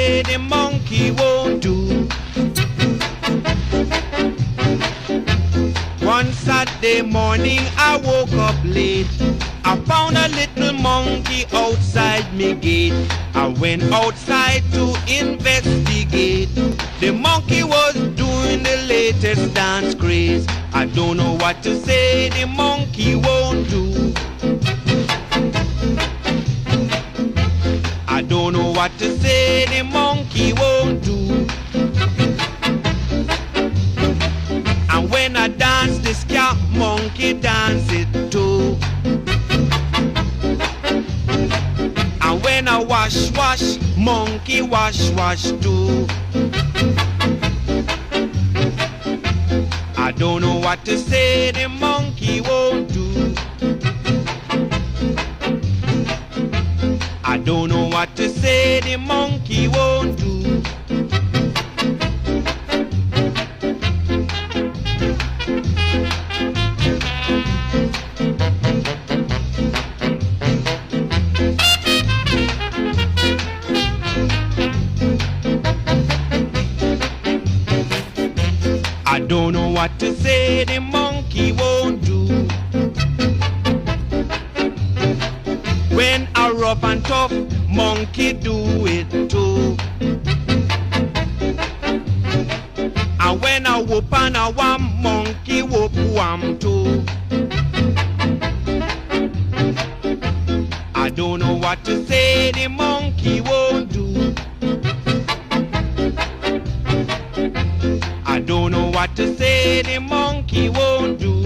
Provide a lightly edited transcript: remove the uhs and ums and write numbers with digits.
say the monkey won't do. One Saturday morning I woke up late. I found a little monkey outside me gate. I went outside to investigate. The monkey was doing the latest dance craze. I don't know what to say, the monkey won't do. I don't know what to say, the monkey won't do. And when I dance, the scat monkey dance it too. And when I wash, monkey wash too. I don't know what to say, the monkey won't do. I don't know what to say, the monkey won't do. I don't know what to say, the monkey won't do. When a rough and tough monkey do it too. And when a whoop and a wham, monkey whoop wham too. I don't know what to say, the monkey won't do. I don't know what to say, the monkey won't do.